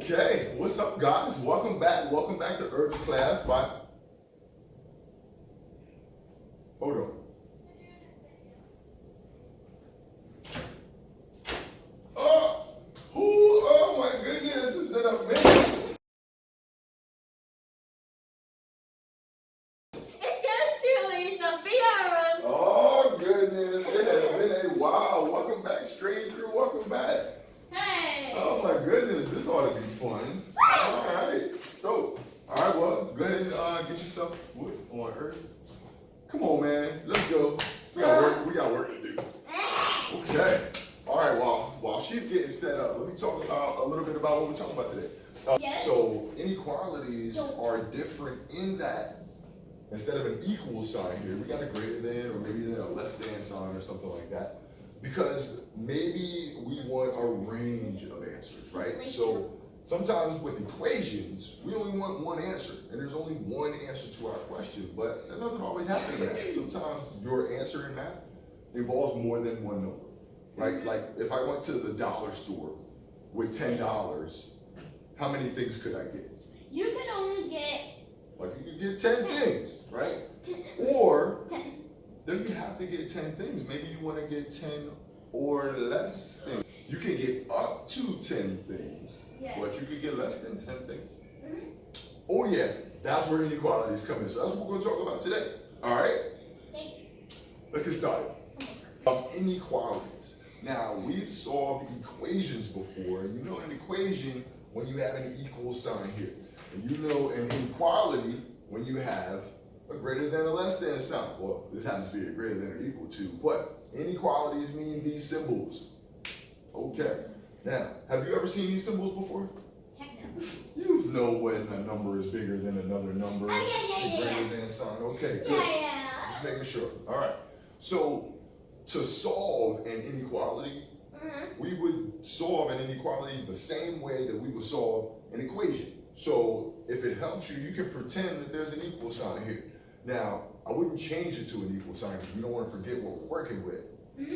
Okay, what's up, guys? Welcome back to erbsclass. Hold on. Oh my goodness, it's been a minute. It's yours truly, Sofia. Oh goodness, it has been a while. Welcome back, stranger. Welcome back. Hey. Oh my goodness, this ought to be fun. All right. So, well, go ahead and get yourself wood on earth. Come on, man. Let's go. We got work to do. Okay. All right. While she's getting set up, let me talk about a little bit about what we're talking about today. Yes. So inequalities are different in that instead of an equal sign here, we got a greater than or maybe then a less than sign or something like that. Because maybe we want a range of answers, right? So sometimes with equations, we only want one answer, and there's only one answer to our question, but that doesn't always happen in math. Sometimes your answer in math involves more than one number, right? Like if I went to the dollar store with $10, how many things could I get? You could only get... Like you could get 10 things, right? Or then you have to get 10 things. Maybe you want to get 10 or less things. You can get up to 10 things, but you could get less than 10 things. Oh yeah, that's where inequalities come in. So that's what we're going to talk about today. All right? Let's get started. Inequalities. Now, we've solved equations before. You know an equation when you have an equal sign here. And you know an inequality when you have a greater than or less than sign. Well, this happens to be a greater than or equal to, but inequalities mean these symbols. Okay. Now, have you ever seen these symbols before? Heck no. You know when a number is bigger than another number. Yeah. Greater than sign. Okay, good. Yeah. Just making sure. All right. So, to solve an inequality, we would solve an inequality the same way that we would solve an equation. So if it helps you, you can pretend that there's an equal sign here. Now, I wouldn't change it to an equal sign because we don't want to forget what we're working with.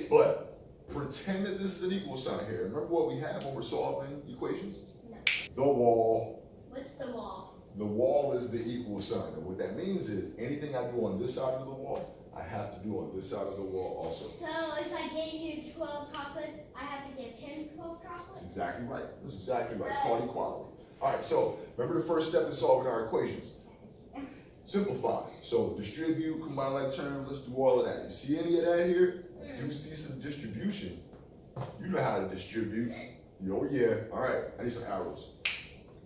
But pretend that this is an equal sign here. Remember what we have when we're solving equations? No. The wall. What's the wall? The wall is the equal sign. And what that means is anything I do on this side of the wall, I have to do on this side of the wall also. So if I gave you 12 chocolates, I have to give him 12 chocolates? That's exactly right. That's exactly right. It's called equality. All right, so remember the first step in solving our equations. Simplify. So distribute, combine like terms, let's do all of that. You see any of that here? You see some distribution. You know how to distribute. Oh yeah. All right, I need some arrows.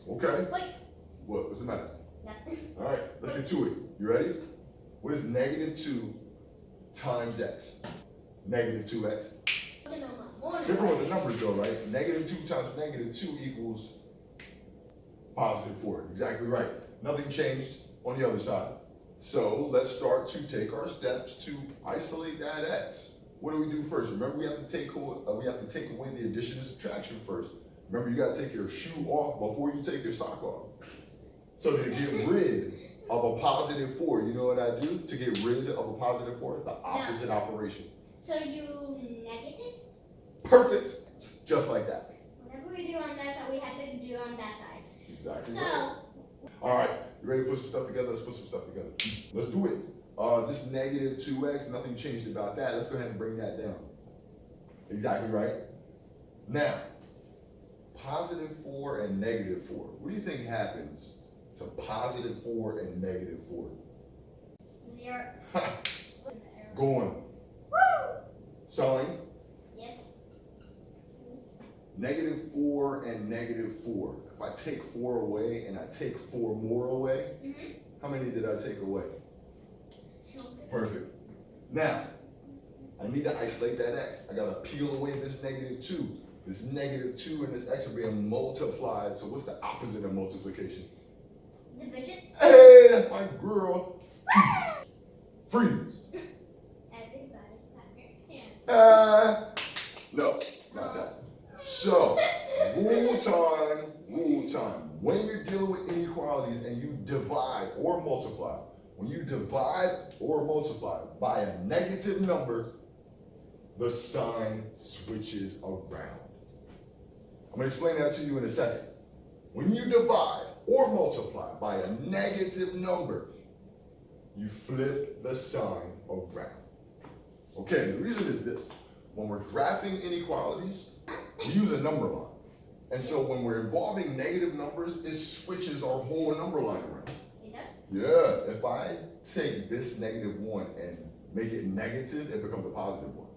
Okay. Wait. What's the matter? Nothing. All right, let's get to it. You ready? What is negative 2 times x? Negative 2x. Different with the numbers though, right? Negative 2 times negative 2 equals positive 4. Exactly right. Nothing changed on the other side. So let's start to take our steps to isolate that x. What do we do first? Remember, we have to take away the addition and subtraction first. Remember, you got to take your shoe off before you take your sock off. So to get rid of a positive 4, you know what I do to get rid of a positive 4? The opposite operation. So you negative? Perfect. Just like that. Whatever we do on that side, we have to do on that side. Exactly right. All right, you ready to put some stuff together? Let's put some stuff together. Let's do it. This negative 2x, nothing changed about that. Let's go ahead and bring that down. Exactly right. Now, positive 4 and negative 4. What do you think happens to positive 4 and negative 4? 0. Going. Woo! Sign. Yes. Negative 4 and negative 4. If I take 4 away and I take 4 more away, how many did I take away? 2. Perfect. Now, I need to isolate that x. I gotta peel away this negative 2. This negative 2 and this x are being multiplied. So what's the opposite of multiplication? Division. Hey, that's my girl. Freeze. Everybody clap your hands. No, not that. So, rule time. When you're dealing with inequalities and you divide or multiply, when you divide or multiply by a negative number, the sign switches around. I'm going to explain that to you in a second. when you divide or multiply by a negative number, you flip the sign around. Okay, the reason is this. When we're graphing inequalities, we use a number line. And so when we're involving negative numbers, it switches our whole number line around. It does? Yeah, if I take this -1 and make it negative, it becomes a positive 1.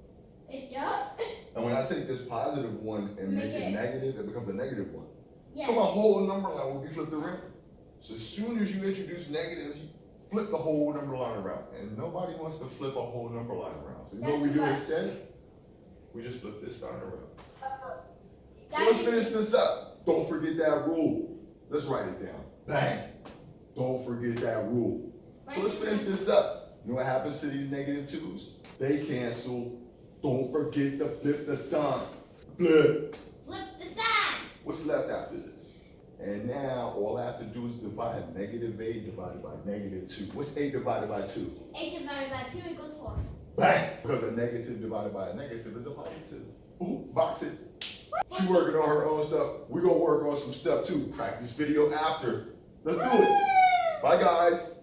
It does? And when I take this +1 and make it negative, it becomes a -1. Yes. So my whole number line will be flipped around. So as soon as you introduce negatives, you flip the whole number line around. And nobody wants to flip a whole number line around. So you know what we do instead? We just flip this sign around. So let's finish this up. Don't forget that rule. Let's write it down. Bang. Don't forget that rule. So let's finish this up. You know what happens to these -2s? They cancel. Don't forget to flip the sign. Flip. Flip the sign. What's left after this? And now all I have to do is divide -8 divided by -2. What's 8 divided by 2? 8 divided by 2 equals 4. Bang! Because a negative divided by a negative is a positive. Ooh, box it. She's working on her own stuff. We're gonna work on some stuff too. Practice video after. Let's do it. Bye guys.